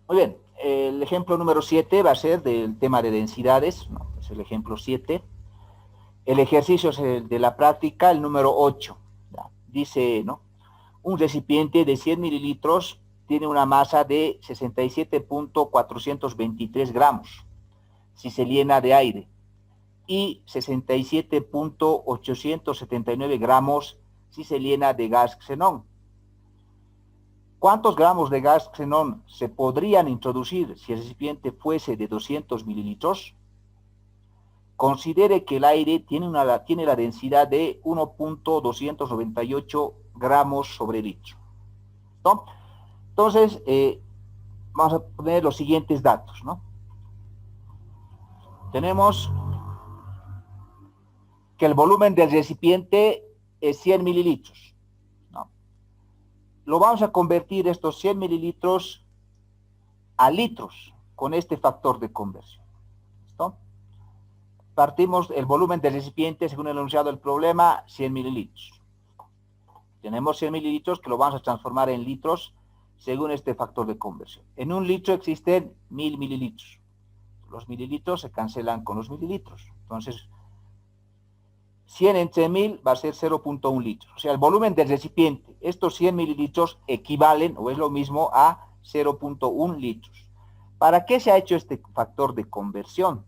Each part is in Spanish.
Muy bien, el ejemplo número 7 va a ser del tema de densidades, ¿no? Es el ejemplo 7. El ejercicio es el de la práctica, el número 8. ¿Ya? Dice, ¿no? Un recipiente de 100 mililitros tiene una masa de 67.423 gramos si se llena de aire y 67.879 gramos si se llena de gas xenón. ¿Cuántos gramos de gas xenón se podrían introducir si el recipiente fuese de 200 mililitros? Considere que el aire tiene la densidad de 1.298 gramos sobre litro. ¿No? Entonces, vamos a poner los siguientes datos, ¿no? Tenemos que el volumen del recipiente es 100 mililitros, ¿no? Lo vamos a convertir estos 100 mililitros a litros con este factor de conversión. ¿Listo? Partimos el volumen del recipiente según el enunciado del problema, 100 mililitros. Tenemos 100 mililitros que lo vamos a transformar en litros según este factor de conversión. En un litro existen 1000 mililitros. Los mililitros se cancelan con los mililitros. Entonces, 100 entre 1000 va a ser 0.1 litros. O sea, el volumen del recipiente, estos 100 mililitros equivalen o es lo mismo a 0.1 litros. ¿Para qué se ha hecho este factor de conversión?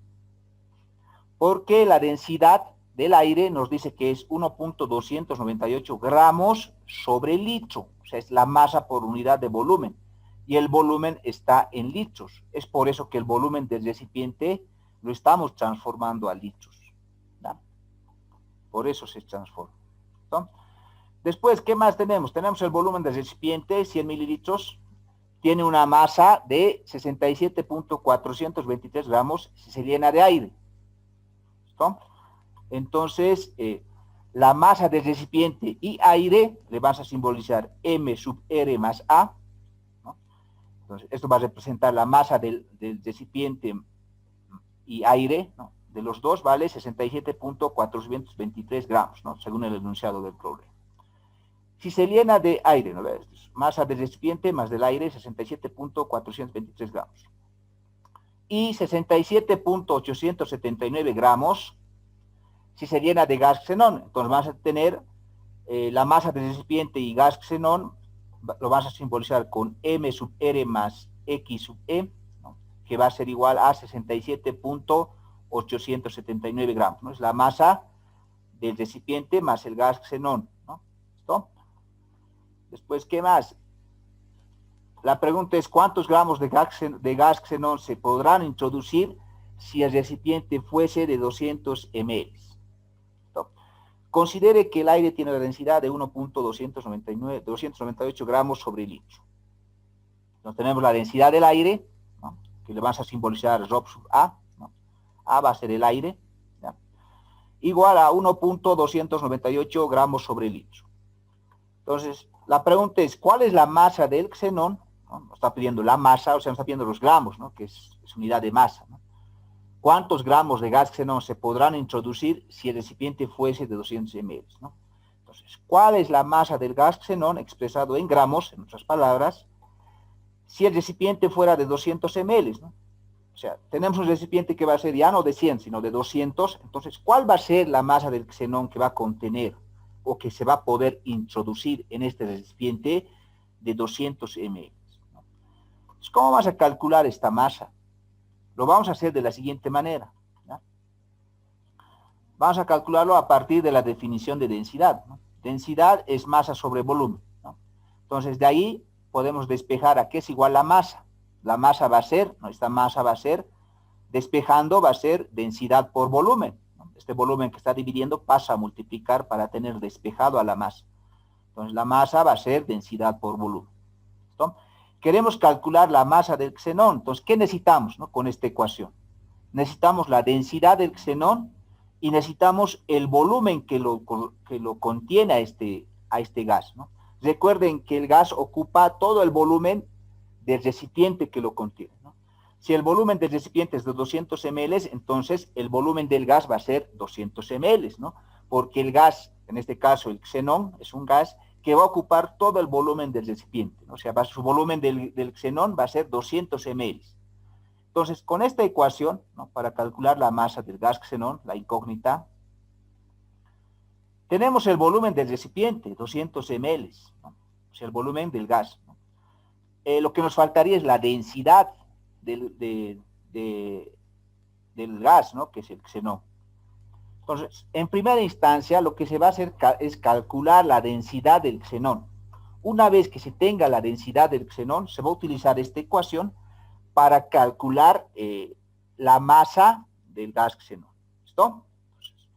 Porque la densidad del aire nos dice que es 1.298 gramos sobre litro. O sea, es la masa por unidad de volumen. Y el volumen está en litros. Es por eso que el volumen del recipiente lo estamos transformando a litros. ¿No? Por eso se transforma. ¿No? Después, ¿qué más tenemos? Tenemos el volumen del recipiente, 100 mililitros. Tiene una masa de 67.423 gramos si se llena de aire. ¿No? Entonces, la masa del recipiente y aire le vas a simbolizar M sub R más A. ¿No? Entonces, esto va a representar la masa del recipiente y aire, ¿no? De los dos vale 67.423 gramos, ¿no? Según el enunciado del problema. Si se llena de aire, ¿no? Masa del recipiente más del aire, 67.423 gramos. Y 67.879 gramos si se llena de gas xenón. Entonces vas a tener la masa del recipiente y gas xenón, lo vas a simbolizar con M sub R más X sub E, ¿no? Que va a ser igual a 67.879 gramos, ¿no? Es la masa del recipiente más el gas xenón, ¿no? ¿Listo? Después, ¿qué más? La pregunta es, ¿cuántos gramos de gas xenón se podrán introducir si el recipiente fuese de 200 ml? Considere que el aire tiene la densidad de 1.298 gramos sobre litro. Entonces tenemos la densidad del aire, ¿no? Que le vamos a simbolizar ρ sub A, ¿no? A va a ser el aire, ¿ya? Igual a 1.298 gramos sobre litro. Entonces, la pregunta es, ¿cuál es la masa del xenón? ¿No? Nos está pidiendo la masa, o sea, nos está pidiendo los gramos, ¿no? Que es unidad de masa, ¿no? ¿Cuántos gramos de gas xenón se podrán introducir si el recipiente fuese de 200 ml? ¿No? Entonces, ¿cuál es la masa del gas xenón expresado en gramos, en otras palabras, si el recipiente fuera de 200 ml? ¿No? O sea, tenemos un recipiente que va a ser ya no de 100, sino de 200. Entonces, ¿cuál va a ser la masa del xenón que va a contener o que se va a poder introducir en este recipiente de 200 ml? ¿No? Entonces, ¿cómo vas a calcular esta masa? Lo vamos a hacer de la siguiente manera, ¿no? Vamos a calcularlo a partir de la definición de densidad, ¿no? Densidad es masa sobre volumen, ¿no? Entonces, de ahí podemos despejar a qué es igual la masa. La masa va a ser, ¿no? Esta masa va a ser, despejando, va a ser densidad por volumen, ¿no? Este volumen que está dividiendo pasa a multiplicar para tener despejado a la masa. Entonces, la masa va a ser densidad por volumen. ¿Listo? Queremos calcular la masa del xenón. Entonces, ¿qué necesitamos, ¿no? Con esta ecuación? Necesitamos la densidad del xenón y necesitamos el volumen que lo contiene a este gas, ¿no? Recuerden que el gas ocupa todo el volumen del recipiente que lo contiene, ¿no? Si el volumen del recipiente es de 200 ml, entonces el volumen del gas va a ser 200 ml, ¿no? Porque el gas, en este caso el xenón, es un gas que va a ocupar todo el volumen del recipiente, ¿no? O sea, su volumen del xenón va a ser 200 ml. Entonces, con esta ecuación, ¿no?, para calcular la masa del gas xenón, la incógnita, tenemos el volumen del recipiente, 200 ml, ¿no? O sea, el volumen del gas, ¿no? Lo que nos faltaría es la densidad del gas, ¿no?, que es el xenón. Entonces, en primera instancia, lo que se va a hacer es calcular la densidad del xenón. Una vez que se tenga la densidad del xenón, se va a utilizar esta ecuación para calcular la masa del gas xenón. ¿Listo? Entonces,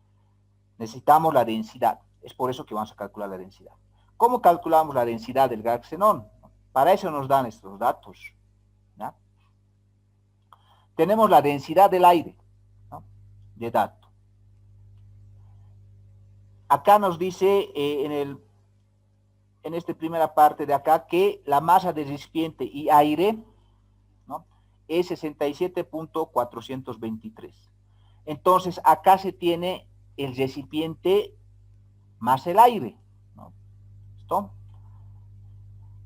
necesitamos la densidad. Es por eso que vamos a calcular la densidad. ¿Cómo calculamos la densidad del gas xenón? Para eso nos dan estos datos, ¿ya? Tenemos la densidad del aire, ¿no?, de dato. Acá nos dice en esta primera parte de acá que la masa del recipiente y aire, ¿no?, es 67.423. Entonces, acá se tiene el recipiente más el aire, ¿no? ¿Listo?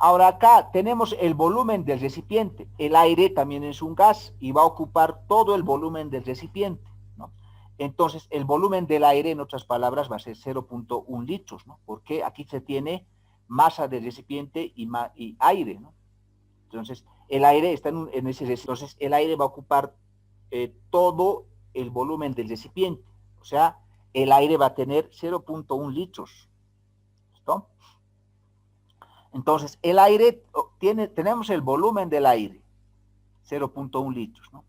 Ahora acá tenemos el volumen del recipiente. El aire también es un gas y va a ocupar todo el volumen del recipiente, ¿no? Entonces, el volumen del aire, en otras palabras, va a ser 0.1 litros, ¿no? Porque aquí se tiene masa del recipiente y aire, ¿no? Entonces, el aire está en ese recipiente. Entonces, el aire va a ocupar todo el volumen del recipiente. O sea, el aire va a tener 0.1 litros. ¿Listo? Entonces, el aire, tenemos el volumen del aire, 0.1 litros, ¿no?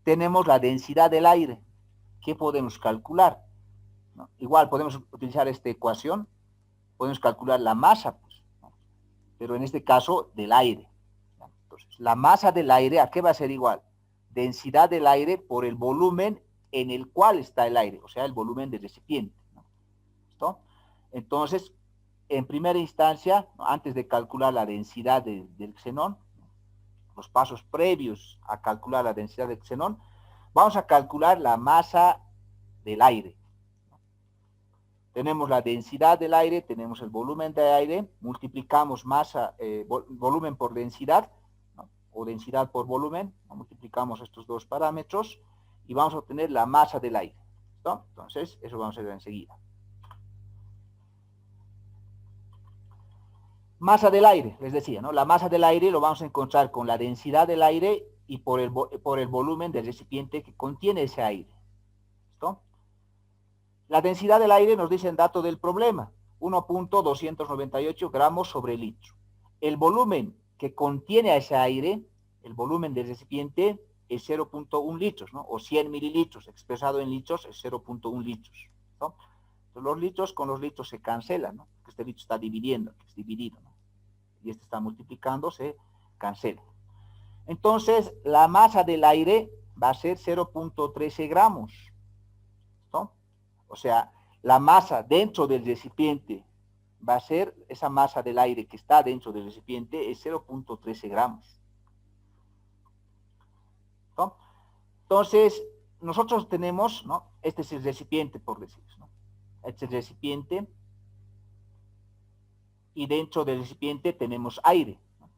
Tenemos la densidad del aire, que podemos calcular, ¿no? Igual podemos utilizar esta ecuación, podemos calcular la masa, pues, ¿no?, pero en este caso del aire, ¿no? Entonces, la masa del aire, ¿a qué va a ser igual? Densidad del aire por el volumen en el cual está el aire, o sea, el volumen del recipiente, ¿no? ¿Listo? Entonces, en primera instancia, antes de calcular la densidad del xenón, los pasos previos a calcular la densidad del xenón, vamos a calcular la masa del aire. Tenemos la densidad del aire, tenemos el volumen del aire, multiplicamos masa, volumen por densidad, ¿no?, o densidad por volumen, ¿no?, multiplicamos estos dos parámetros y vamos a obtener la masa del aire, ¿no? Entonces, eso vamos a ver enseguida. Masa del aire, les decía, ¿no? La masa del aire lo vamos a encontrar con la densidad del aire y por el volumen del recipiente que contiene ese aire. ¿Listo? La densidad del aire nos dice el dato del problema, 1.298 gramos sobre litro. El volumen que contiene a ese aire, el volumen del recipiente, es 0.1 litros, ¿no?, o 100 mililitros, expresado en litros es 0.1 litros. ¿No? Los litros con los litros se cancelan, ¿no?, porque este litro está dividiendo, es dividido, ¿no?, y este está multiplicando, se cancela. Entonces, la masa del aire va a ser 0.13 gramos, ¿no? O sea, la masa dentro del recipiente va a ser, esa masa del aire que está dentro del recipiente es 0.13 gramos, ¿no? Entonces, nosotros tenemos, ¿no?, este es el recipiente, por decir, ¿no?, este es el recipiente, y dentro del recipiente tenemos aire, ¿no?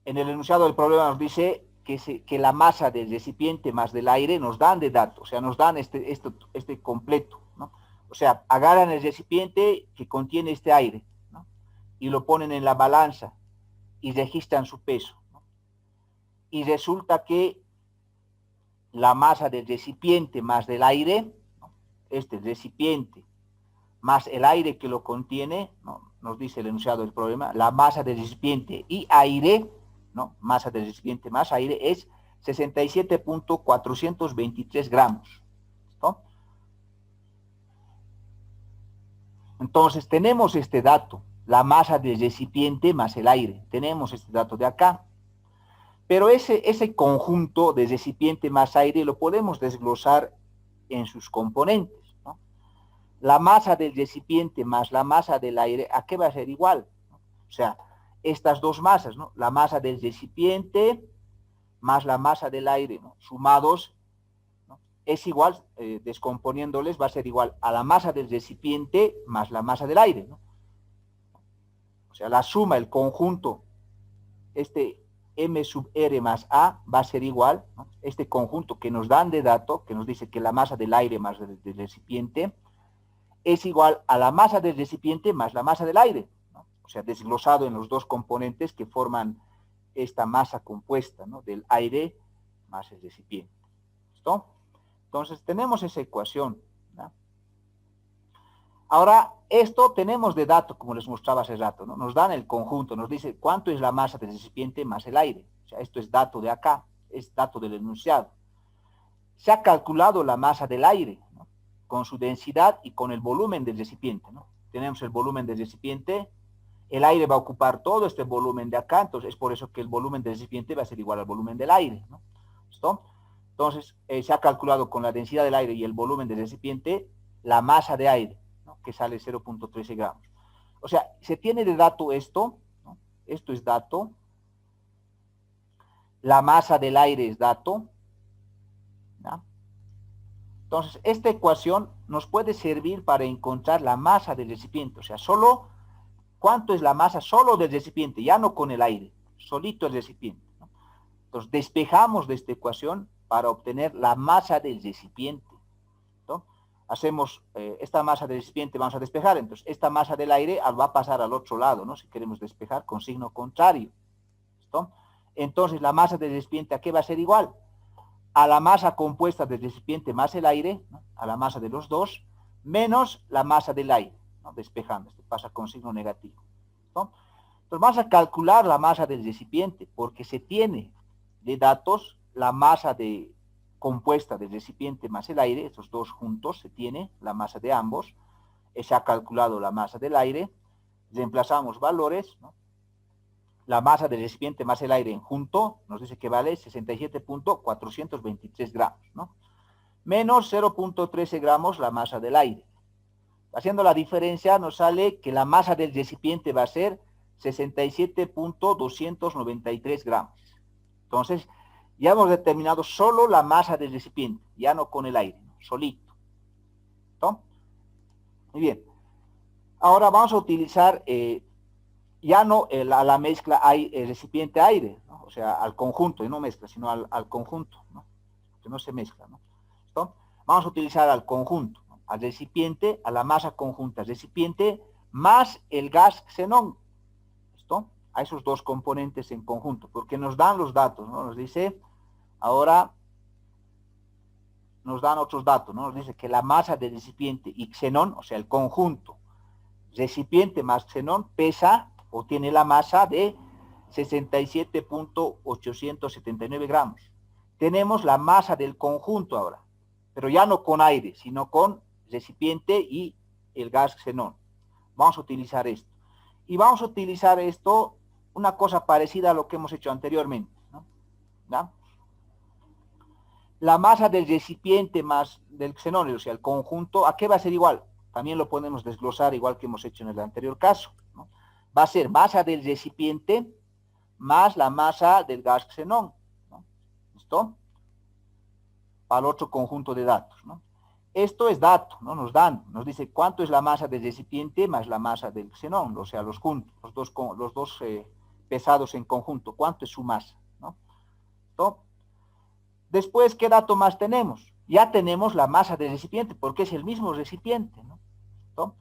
En el enunciado del problema nos dice que la masa del recipiente más del aire nos dan de datos, o sea, nos dan este completo, ¿no? O sea, agarran el recipiente que contiene este aire, ¿no?, y lo ponen en la balanza y registran su peso, ¿no? Y resulta que la masa del recipiente más del aire, ¿no?, este recipiente más el aire que lo contiene, ¿no?, nos dice el enunciado del problema, la masa del recipiente y aire, ¿no?, masa del recipiente más aire es 67.423 gramos, ¿no? Entonces tenemos este dato, la masa del recipiente más el aire, tenemos este dato de acá. Pero ese conjunto de recipiente más aire lo podemos desglosar en sus componentes, ¿no? La masa del recipiente más la masa del aire, ¿a qué va a ser igual? ¿No? O sea, estas dos masas, ¿no?, la masa del recipiente más la masa del aire, ¿no?, sumados, ¿no?, es igual, descomponiéndoles, va a ser igual a la masa del recipiente más la masa del aire, ¿no? O sea, la suma, el conjunto, este M sub R más A va a ser igual, ¿no? Este conjunto que nos dan de dato, que nos dice que la masa del aire más del recipiente, es igual a la masa del recipiente más la masa del aire, ¿no? O sea, desglosado en los dos componentes que forman esta masa compuesta, ¿no? Del aire más el recipiente. ¿Listo? Entonces, tenemos esa ecuación, ¿no? Ahora, esto tenemos de dato, como les mostraba hace rato, ¿no? Nos dan el conjunto, nos dice cuánto es la masa del recipiente más el aire. O sea, esto es dato de acá, es dato del enunciado. Se ha calculado la masa del aire, ¿no? Con su densidad y con el volumen del recipiente, ¿no? Tenemos el volumen del recipiente, el aire va a ocupar todo este volumen de acá, entonces es por eso que el volumen del recipiente va a ser igual al volumen del aire, ¿no? ¿Listo? Entonces, se ha calculado con la densidad del aire y el volumen del recipiente la masa de aire, ¿no? Que sale 0.13 gramos. O sea, se tiene de dato esto, ¿no? Esto es dato, la masa del aire es dato, ¿no? Entonces, esta ecuación nos puede servir para encontrar la masa del recipiente, o sea, solo cuánto es la masa solo del recipiente, ya no con el aire, solito el recipiente, ¿no? Entonces, despejamos de esta ecuación para obtener la masa del recipiente, ¿no? Hacemos esta masa del recipiente, vamos a despejar, entonces esta masa del aire va a pasar al otro lado, ¿no? Si queremos despejar con signo contrario, ¿listo? Entonces, la masa del recipiente, ¿a qué va a ser igual? A la masa compuesta del recipiente más el aire, ¿no? A la masa de los dos, menos la masa del aire, ¿no? Despejando, esto pasa con signo negativo, ¿no? Entonces vamos a calcular la masa del recipiente, porque se tiene de datos la masa compuesta del recipiente más el aire, estos dos juntos, se tiene la masa de ambos, se ha calculado la masa del aire, reemplazamos valores, ¿no? La masa del recipiente más el aire en junto nos dice que vale 67.423 gramos, ¿no? Menos 0.13 gramos la masa del aire. Haciendo la diferencia nos sale que la masa del recipiente va a ser 67.293 gramos. Entonces, ya hemos determinado solo la masa del recipiente, ya no con el aire, ¿no? Solito. ¿No? Muy bien. Ahora vamos a utilizar ya no a la mezcla recipiente aire, ¿no? O sea, al conjunto, y no mezcla, sino al conjunto, ¿no? Que no se mezcla, ¿no? ¿Listo? Vamos a utilizar al conjunto, ¿no? Al recipiente, a la masa conjunta, recipiente más el gas xenón, ¿listo? A esos dos componentes en conjunto, porque nos dan los datos, ¿no? Nos dice, ahora nos dan otros datos, ¿no? Nos dice que la masa del recipiente y xenón, o sea, el conjunto, recipiente más xenón, pesa o tiene la masa de 67.879 gramos. Tenemos la masa del conjunto ahora, pero ya no con aire, sino con recipiente y el gas xenón. Vamos a utilizar esto. Y vamos a utilizar esto, una cosa parecida a lo que hemos hecho anteriormente, ¿no? ¿Ya? La masa del recipiente más del xenón, o sea, el conjunto, ¿a qué va a ser igual? También lo podemos desglosar igual que hemos hecho en el anterior caso, ¿no? Va a ser masa del recipiente más la masa del gas xenón, ¿no? ¿Listo? Para el otro conjunto de datos, ¿no? Esto es dato, ¿no? Nos dice cuánto es la masa del recipiente más la masa del xenón, o sea, los dos pesados en conjunto, cuánto es su masa, ¿no? ¿Listo? Después, ¿qué dato más tenemos? Ya tenemos la masa del recipiente, porque es el mismo recipiente, ¿no? ¿Listo?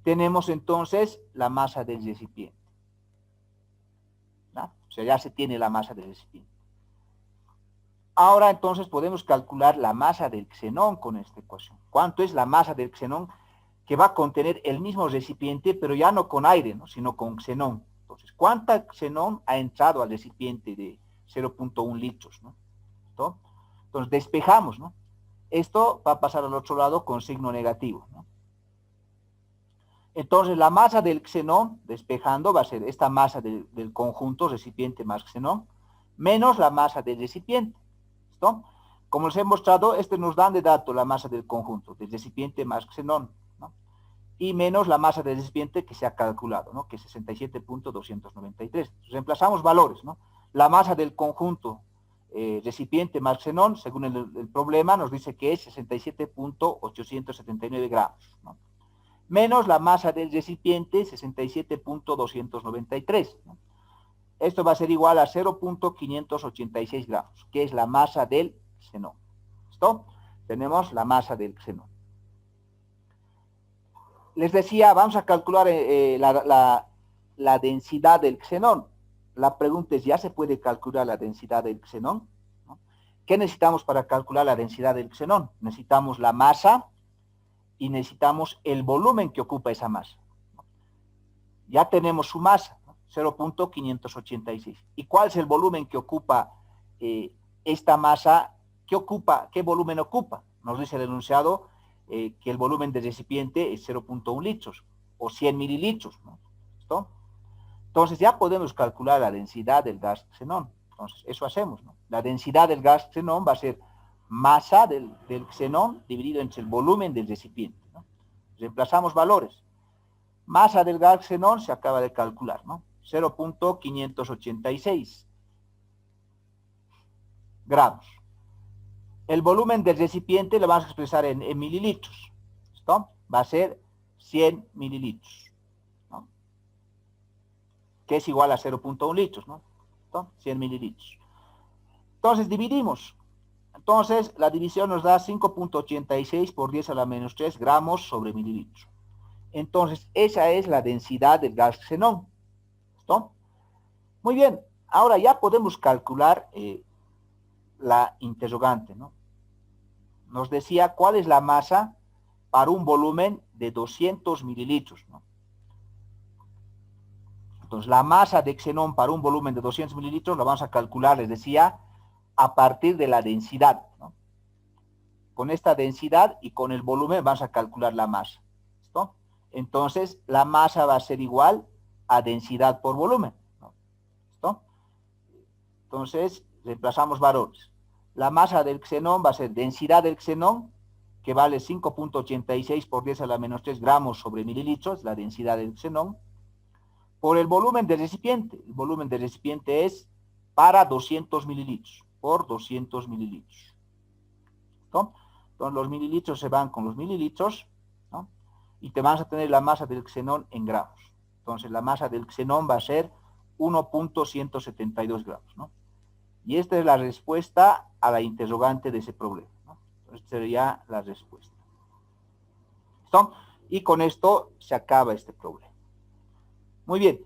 Tenemos entonces la masa del recipiente, ¿no? O sea, ya se tiene la masa del recipiente. Ahora entonces podemos calcular la masa del xenón con esta ecuación. ¿Cuánto es la masa del xenón que va a contener el mismo recipiente, pero ya no con aire, ¿no? Sino con xenón? Entonces, ¿cuánta xenón ha entrado al recipiente de 0.1 litros, ¿no? ¿Listo? Entonces despejamos, ¿no? Esto va a pasar al otro lado con signo negativo, ¿no? Entonces la masa del xenón, despejando, va a ser esta masa del conjunto recipiente más xenón, menos la masa del recipiente. ¿Listo? Como les he mostrado, nos dan de dato la masa del conjunto, del recipiente más xenón, ¿no? Y menos la masa del recipiente que se ha calculado, ¿no? Que es 67.293. Reemplazamos valores, ¿no? La masa del conjunto recipiente más xenón, según el problema, nos dice que es 67.879 gramos, ¿no? menos la masa del recipiente, 67.293, ¿no? Esto va a ser igual a 0.586 gramos, que es la masa del xenón. ¿Listo? Tenemos la masa del xenón. Les decía, vamos a calcular la densidad del xenón. La pregunta es, ¿ya se puede calcular la densidad del xenón? ¿No? ¿Qué necesitamos para calcular la densidad del xenón? Necesitamos la masa y necesitamos el volumen que ocupa esa masa. Ya tenemos su masa, 0.586. ¿Y cuál es el volumen que ocupa esta masa? ¿Qué volumen ocupa? Nos dice el enunciado que el volumen del recipiente es 0.1 litros o 100 mililitros, ¿no? ¿Listo? Entonces ya podemos calcular la densidad del gas xenón. Entonces eso hacemos, ¿no? La densidad del gas xenón va a ser masa del xenón dividido entre el volumen del recipiente, ¿no? Reemplazamos valores. Masa del gas xenón se acaba de calcular, ¿no? 0.586 gramos. El volumen del recipiente lo vamos a expresar en mililitros. ¿Listo? Va a ser 100 mililitros, ¿no? Que es igual a 0.1 litros, ¿no? ¿Listo? 100 mililitros. Entonces dividimos. Entonces la división nos da 5.86 por 10 a la menos 3 gramos sobre mililitros. Entonces esa es la densidad del gas xenón. ¿Listo? Muy bien. Ahora ya podemos calcular la interrogante, ¿no? Nos decía cuál es la masa para un volumen de 200 mililitros, ¿no? Entonces, la masa de xenón para un volumen de 200 mililitros la vamos a calcular, les decía, a partir de la densidad, ¿no? Con esta densidad y con el volumen vamos a calcular la masa. ¿Listo? Entonces, la masa va a ser igual a densidad por volumen, ¿no? ¿Listo? Entonces, reemplazamos valores. La masa del xenón va a ser densidad del xenón, que vale 5.86 por 10 a la menos 3 gramos sobre mililitros, la densidad del xenón, por el volumen del recipiente. El volumen del recipiente es para 200 mililitros, por 200 mililitros. ¿No? Entonces los mililitros se van con los mililitros, ¿no? Y te vas a tener la masa del xenón en gramos. Entonces la masa del xenón va a ser 1.172 gramos, ¿no? Y esta es la respuesta a la interrogante de ese problema, ¿no? Esta sería la respuesta. ¿Listo? Y con esto se acaba este problema. Muy bien.